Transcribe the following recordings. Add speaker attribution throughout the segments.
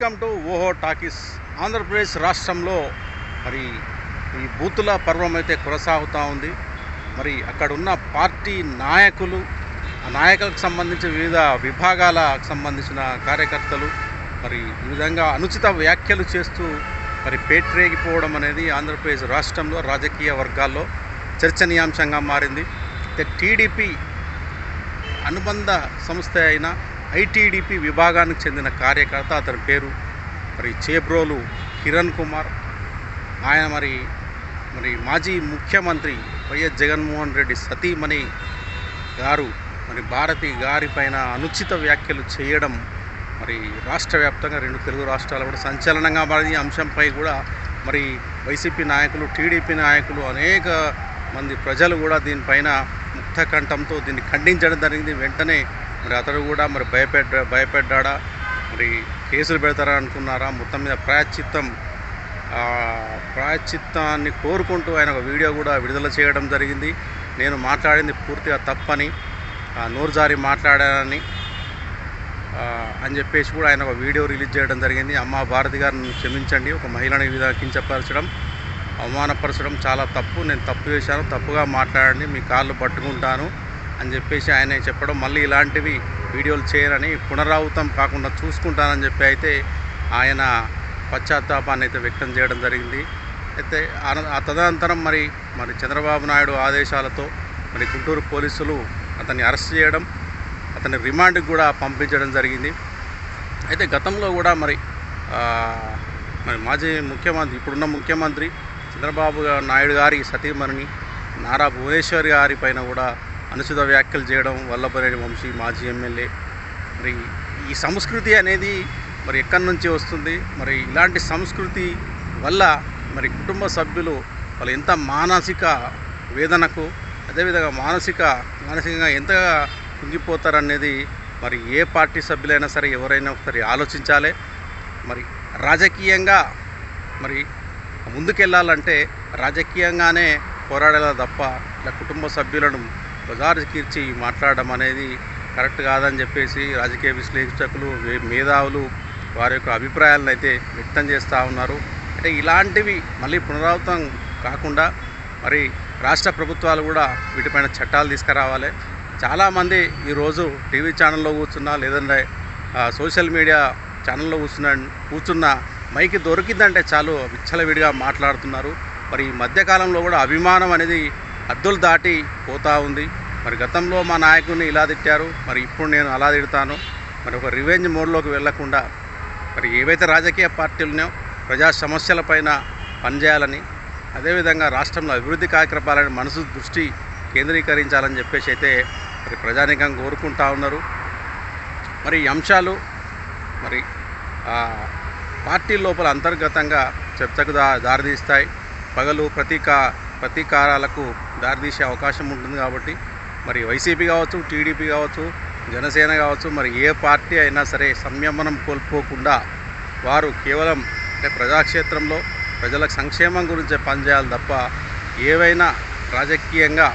Speaker 1: Welcome to ఓహో talkies. Andhra Pradesh రాష్ట్రంలో మరి ఈ బూతుల పర్వం అయితే కొనసాగుతూ ఉంది. మరి అక్కడ ఉన్న పార్టీ నాయకులు, ఆ నాయకులకు సంబంధించిన వివిధ విభాగాలకు సంబంధించిన కార్యకర్తలు మరి ఈ విధంగా అనుచిత వ్యాఖ్యలు చేస్తూ మరి పేట్రేగిపోవడం అనేది ఆంధ్రప్రదేశ్ రాష్ట్రంలో రాజకీయ వర్గాల్లో చర్చనీయాంశంగా మారింది. టీడీపీ అనుబంధ సంస్థ అయిన ఐటీడీపీ విభాగానికి చెందిన కార్యకర్త, అతని పేరు మరి చేబ్రోలు కిరణ్ కుమార్. ఆయన మరి మాజీ ముఖ్యమంత్రి వైఎస్ జగన్మోహన్ రెడ్డి సతీమణి గారు మరి భారతి గారి పైన అనుచిత వ్యాఖ్యలు చేయడం మరి రాష్ట్ర వ్యాప్తంగా 2 తెలుగు రాష్ట్రాలు కూడా సంచలనంగా మారింది. ఈ అంశంపై కూడా మరి వైసీపీ నాయకులు, టీడీపీ నాయకులు, అనేక మంది ప్రజలు కూడా దీనిపైన ముక్త కంఠంతో దీన్ని ఖండించడం జరిగింది. వెంటనే మరి అతడు కూడా మరి భయపడ్డా, మరి కేసులు పెడతారా అనుకున్నారా, మొత్తం మీద ప్రాయశ్చిత్తాన్ని కోరుకుంటూ ఆయన ఒక వీడియో కూడా విడుదల చేయడం జరిగింది. నేను మాట్లాడింది పూర్తిగా తప్పని, నోరు జారి మాట్లాడానని అని చెప్పేసి కూడా ఆయన ఒక వీడియో రిలీజ్ చేయడం జరిగింది. అమ్మ భారతి గారిని క్షమించండి, ఒక మహిళని ఈ విధంగా కించపరచడం, అవమానపరచడం చాలా తప్పు, నేను తప్పు చేశాను, తప్పుగా మాట్లాడండి, మీ కాళ్ళు పట్టుకుంటాను అని చెప్పేసి ఆయన చెప్పడం, మళ్ళీ ఇలాంటివి వీడియోలు చేయరని, పునరావృతం కాకుండా చూసుకుంటానని చెప్పి అయితే ఆయన పశ్చాత్తాపాన్ని అయితే వ్యక్తం చేయడం జరిగింది. అయితే ఆ తదనంతరం మరి చంద్రబాబు నాయుడు ఆదేశాలతో మరి గుంటూరు పోలీసులు అతన్ని అరెస్ట్ చేయడం, అతన్ని రిమాండ్కి కూడా పంపించడం జరిగింది. అయితే గతంలో కూడా మరి మాజీ ముఖ్యమంత్రి, ఇప్పుడున్న ముఖ్యమంత్రి చంద్రబాబు నాయుడు గారి సతీమణిని నారా భువనేశ్వరి గారి పైన కూడా అనుచిత వ్యాఖ్యలు చేయడం, వల్లభనేని వంశీ మాజీ ఎమ్మెల్యే. మరి ఈ సంస్కృతి అనేది మరి ఎక్కడి నుంచి వస్తుంది? మరి ఇలాంటి సంస్కృతి వల్ల మరి కుటుంబ సభ్యులు వాళ్ళు ఎంత మానసిక వేదనకు, అదేవిధంగా మానసికంగా ఎంతగా కుంగిపోతారనేది మరి ఏ పార్టీ సభ్యులైనా సరే ఎవరైనా ఒకసారి ఆలోచించాలి. మరి రాజకీయంగా మరి ముందుకెళ్ళాలంటే రాజకీయంగానే పోరాడాలి తప్ప ఇలా కుటుంబ సభ్యులను బజారు కీర్చి మాట్లాడడం అనేది కరెక్ట్ కాదని చెప్పేసి రాజకీయ విశ్లేషకులు, మేధావులు వారి యొక్క అభిప్రాయాలను అయితే వ్యక్తం చేస్తూ ఉన్నారు. అంటే ఇలాంటివి మళ్ళీ పునరావృతం కాకుండా మరి రాష్ట్ర ప్రభుత్వాలు కూడా వీటిపైన చట్టాలు తీసుకురావాలి. చాలామంది ఈరోజు టీవీ ఛానల్లో కూర్చున్నా, లేదంటే సోషల్ మీడియా ఛానల్లో కూర్చున్న మైకి దొరికిందంటే చాలు విచ్చలవిడిగా మాట్లాడుతున్నారు. మరి ఈ మధ్యకాలంలో కూడా అభిమానం అనేది హద్దులు దాటి పోతూ ఉంది. మరి గతంలో మా నాయకుడిని ఇలా తిట్టారు, మరి ఇప్పుడు నేను అలా తిడతాను, మరి ఒక రివెంజ్ మోడ్లోకి వెళ్లకుండా మరి ఏవైతే రాజకీయ పార్టీలునో ప్రజా సమస్యలపైన పనిచేయాలని, అదేవిధంగా రాష్ట్రంలో అభివృద్ధి కార్యక్రమాలని మనసు దృష్టి కేంద్రీకరించాలని చెప్పేసి అయితే మరి ప్రజానీకం కోరుకుంటా ఉన్నారు. మరి ఈ అంశాలు మరి పార్టీ లోపల అంతర్గతంగా చర్చకు దారితీస్తాయి. పగలు ప్రతీకారాలకు దారితీసే అవకాశం ఉంటుంది. కాబట్టి మరి వైసీపీ కావచ్చు, టీడీపీ కావచ్చు, జనసేన కావచ్చు, మరి ఏ పార్టీ అయినా సరే సంయమనం కోల్పోకుండా వారు కేవలం అంటే ప్రజాక్షేత్రంలో ప్రజల సంక్షేమం గురించే పనిచేయాలి తప్ప ఏవైనా రాజకీయంగా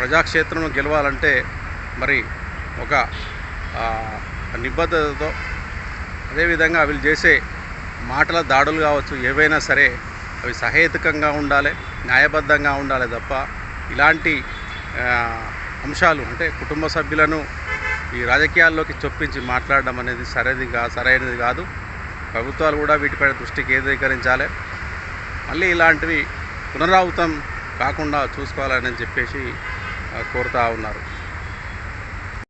Speaker 1: ప్రజాక్షేత్రంలో గెలవాలంటే మరి ఒక నిబద్ధతతో, అదేవిధంగా వీళ్ళు చేసే మాటల దాడులు కావచ్చు, ఏవైనా సరే అవి సహేతుకంగా ఉండాలి, న్యాయబద్ధంగా ఉండాలి తప్ప ఇలాంటి అంశాలు అంటే కుటుంబ సభ్యులను ఈ రాజకీయాల్లోకి చొప్పించి మాట్లాడడం అనేది సరైనది కాదు. ప్రభుత్వాలు కూడా వీటిపైన దృష్టి కేంద్రీకరించాలి. మళ్ళీ ఇలాంటివి పునరావృతం కాకుండా చూసుకోవాలని చెప్పేసి కోరుతూ ఉన్నారు.